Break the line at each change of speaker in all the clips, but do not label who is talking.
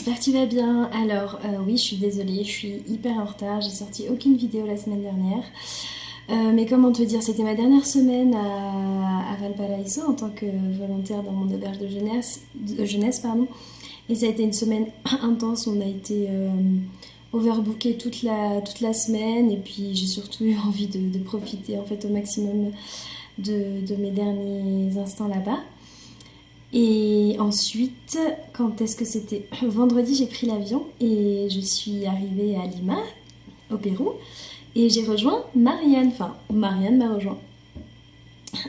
j'espère que tu vas bien. Alors, oui, je suis désolée, je suis hyper en retard. J'ai sorti aucune vidéo la semaine dernière. Mais comment te dire, c'était ma dernière semaine à Valparaiso en tant que volontaire dans mon auberge de jeunesse, pardon. Et ça a été une semaine intense. On a été overbooké toute la semaine. Et puis, j'ai surtout eu envie de profiter en fait au maximum de mes derniers instants là-bas. Et ensuite, quand est-ce que c'était? Vendredi, j'ai pris l'avion et je suis arrivée à Lima, au Pérou, et j'ai rejoint Marianne. Enfin, Marianne m'a rejoint.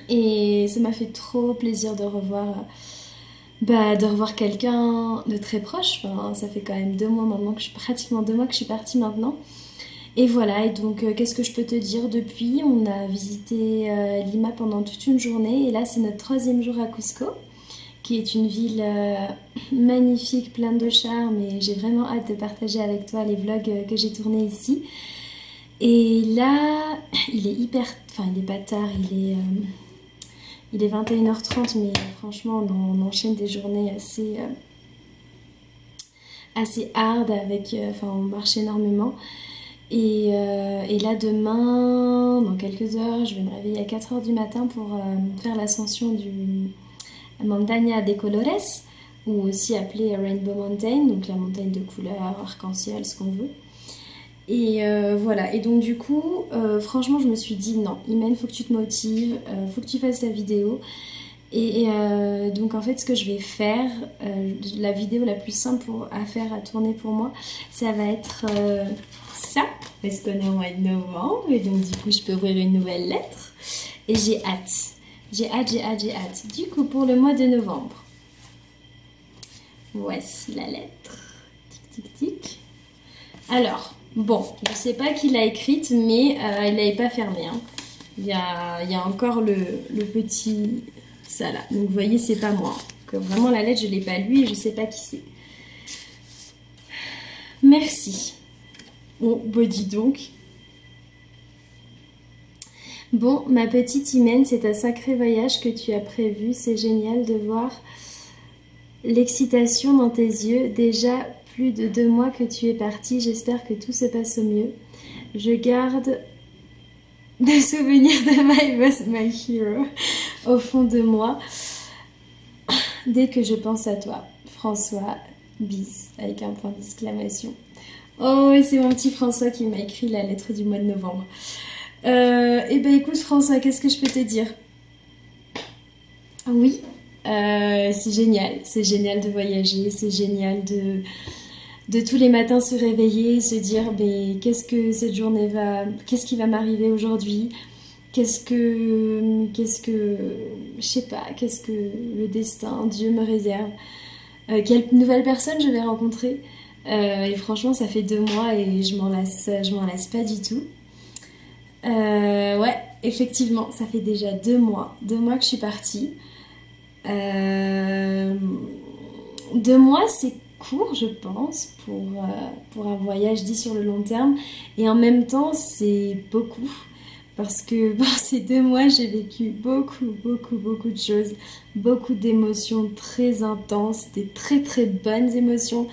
Et ça m'a fait trop plaisir de revoir, de revoir quelqu'un de très proche. Enfin, ça fait quand même 2 mois maintenant que pratiquement 2 mois que je suis partie maintenant. Et voilà, et donc qu'est-ce que je peux te dire depuis? On a visité Lima pendant toute une journée et là c'est notre 3e jour à Cusco, qui est une ville magnifique, pleine de charme, et j'ai vraiment hâte de partager avec toi les vlogs que j'ai tournés ici. Et là, il est enfin il est pas tard, il est 21h30, mais franchement on enchaîne des journées assez hard avec, on marche énormément. Et là demain, dans quelques heures, je vais me réveiller à 4h du matin pour faire l'ascension du Montaña de Colores, ou aussi appelée Rainbow Mountain, donc la montagne de couleurs, arc-en-ciel, ce qu'on veut. Et voilà, et donc du coup, franchement je me suis dit non, Imen, faut que tu te motives, faut que tu fasses la vidéo. Et donc en fait ce que je vais faire, la vidéo la plus simple à tourner pour moi, ça va être ça, parce qu'on est au mois de novembre, et donc du coup je peux ouvrir une nouvelle lettre, et j'ai hâte. J'ai hâte. Du coup, pour le mois de novembre, voici la lettre. Tic, tic, tic. Alors, bon, je ne sais pas qui l'a écrite, mais il l'avait pas fermé. Hein. Il y a encore le petit... Ça là. Donc, vous voyez, c'est pas moi. Donc, vraiment, la lettre, je ne l'ai pas lue et je ne sais pas qui c'est. Merci. Bon, dis donc. Bon, ma petite Imen, c'est un sacré voyage que tu as prévu. C'est génial de voir l'excitation dans tes yeux. Déjà plus de 2 mois que tu es partie. J'espère que tout se passe au mieux. Je garde des souvenirs de My Boss, My Hero au fond de moi. Dès que je pense à toi, François, bis, avec un point d'exclamation. Oh, et c'est mon petit François qui m'a écrit la lettre du mois de novembre. Eh ben écoute François, qu'est-ce que je peux te dire? Oui, c'est génial de voyager, c'est génial de tous les matins se réveiller, se dire qu'est-ce que cette journée qu'est-ce qui va m'arriver aujourd'hui? Qu'est-ce que, je sais pas, qu'est-ce que le destin, Dieu me réserve? Quelle nouvelle personne je vais rencontrer? Et franchement, ça fait 2 mois et je m'en lasse pas du tout. Ouais, effectivement, ça fait déjà 2 mois que je suis partie. 2 mois, c'est court, je pense, pour un voyage dit sur le long terme. Et en même temps, c'est beaucoup. Parce que ces 2 mois, j'ai vécu beaucoup de choses. Beaucoup d'émotions très intenses, des très très bonnes émotions,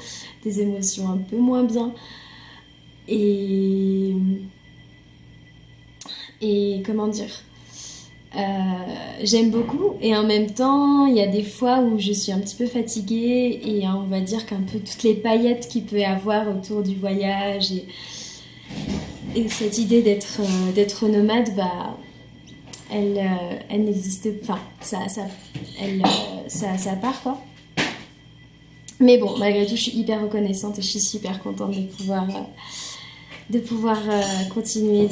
des émotions un peu moins bien. Et comment dire, j'aime beaucoup et en même temps il y a des fois où je suis un petit peu fatiguée et on va dire qu'un peu toutes les paillettes qu'il peut y avoir autour du voyage et cette idée d'être nomade, elle n'existe pas, enfin ça part quoi. Mais bon, malgré tout je suis hyper reconnaissante et je suis super contente de pouvoir continuer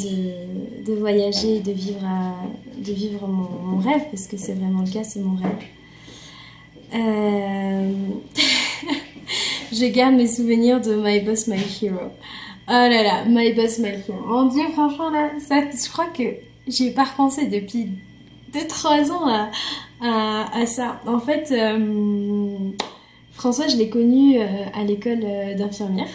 de voyager et de vivre mon rêve, parce que c'est vraiment le cas, c'est mon rêve. Je garde mes souvenirs de My Boss, My Hero. Oh là là, My Boss, My Hero. Mon Dieu, franchement, là, je crois que j'ai pas repensé depuis 2-3 ans à ça. En fait, François, je l'ai connu à l'école d'infirmière.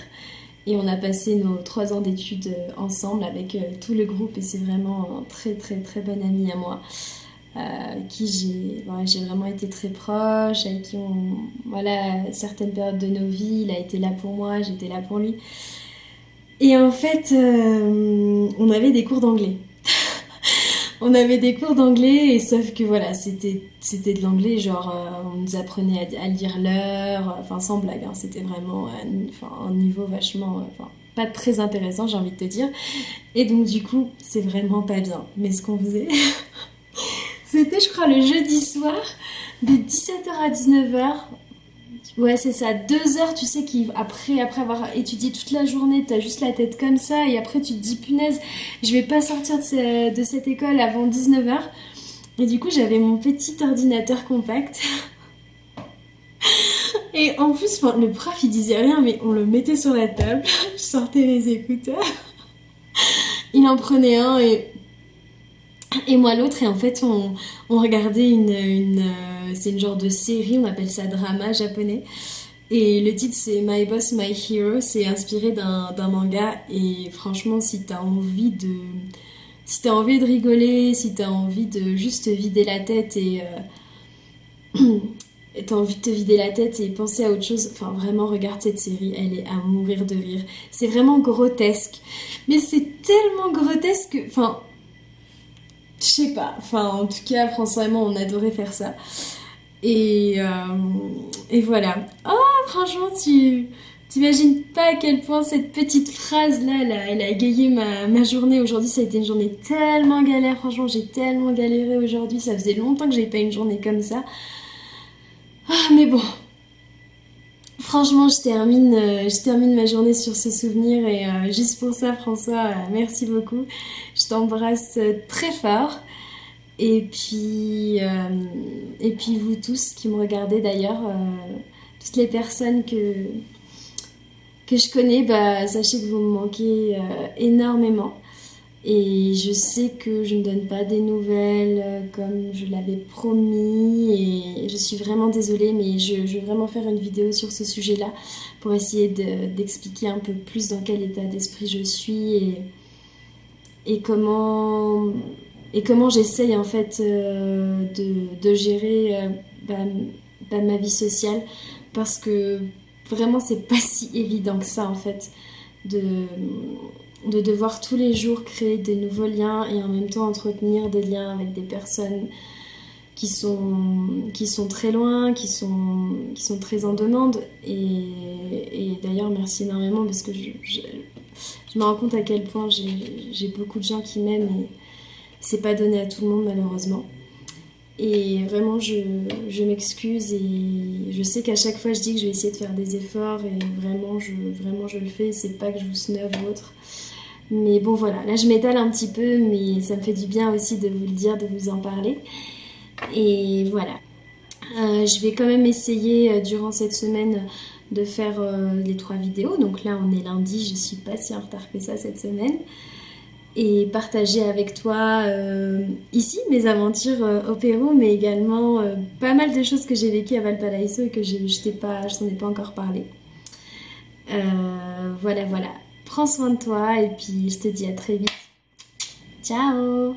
Et on a passé nos 3 ans d'études ensemble avec tout le groupe et c'est vraiment un très très très bon ami à moi. qui j'ai vraiment été très proche, avec qui voilà, certaines périodes de nos vies, il a été là pour moi, j'étais là pour lui. Et en fait, on avait des cours d'anglais. On avait des cours d'anglais, et sauf que voilà, c'était de l'anglais, genre on nous apprenait à lire l'heure, enfin sans blague, hein, c'était vraiment un niveau vachement, pas très intéressant, j'ai envie de te dire. Et donc du coup, c'est vraiment pas bien. Mais ce qu'on faisait, c'était je crois le jeudi soir, de 17h à 19h. Ouais, c'est ça, 2 heures, tu sais, après avoir étudié toute la journée, t'as juste la tête comme ça, et après tu te dis, punaise, je vais pas sortir de cette école avant 19h. Et du coup, j'avais mon petit ordinateur compact. Et en plus, le prof, il disait rien, mais on le mettait sur la table, je sortais les écouteurs, il en prenait un, et moi l'autre, et en fait, on regardait c'est une genre de série, on appelle ça drama japonais. Et le titre c'est My Boss, My Hero, c'est inspiré d'un manga, et franchement si t'as envie de rigoler, si t'as envie de juste te vider la tête et t'as envie de te vider la tête et penser à autre chose, enfin vraiment regarde cette série, elle est à mourir de rire. C'est vraiment grotesque, mais c'est tellement grotesque que, enfin, je sais pas, enfin en tout cas François et moi on adorait faire ça. Et voilà. Oh, franchement, t'imagines pas à quel point cette petite phrase-là, elle a égayé ma journée. Aujourd'hui, ça a été une journée tellement galère. Franchement, j'ai tellement galéré aujourd'hui. Ça faisait longtemps que j'avais pas une journée comme ça. Ah, mais bon. Franchement, je termine ma journée sur ce souvenir. Et juste pour ça, François, merci beaucoup. Je t'embrasse très fort. Et puis vous tous qui me regardez d'ailleurs, toutes les personnes que je connais, bah, sachez que vous me manquez énormément. Et je sais que je ne donne pas des nouvelles comme je l'avais promis. Et je suis vraiment désolée, mais je vais vraiment faire une vidéo sur ce sujet-là pour essayer d'expliquer un peu plus dans quel état d'esprit je suis et comment j'essaye en fait de gérer ma vie sociale, parce que vraiment c'est pas si évident que ça en fait de devoir tous les jours créer des nouveaux liens et en même temps entretenir des liens avec des personnes qui sont très loin, qui sont très en demande. Et d'ailleurs merci énormément, parce que je me rends compte à quel point j'ai beaucoup de gens qui m'aiment, et c'est pas donné à tout le monde malheureusement. Et vraiment je m'excuse, et je sais qu'à chaque fois je dis que je vais essayer de faire des efforts, et vraiment je le fais, c'est pas que je vous snub ou autre. Mais bon voilà, là je m'étale un petit peu, mais ça me fait du bien aussi de vous le dire, de vous en parler. Et voilà. Je vais quand même essayer durant cette semaine de faire les 3 vidéos. Donc là on est lundi, je suis pas si en retard que ça cette semaine. Et partager avec toi ici mes aventures au Pérou, mais également pas mal de choses que j'ai vécues à Valparaiso et que je t'en ai pas encore parlé. Voilà. Prends soin de toi, et puis je te dis à très vite. Ciao!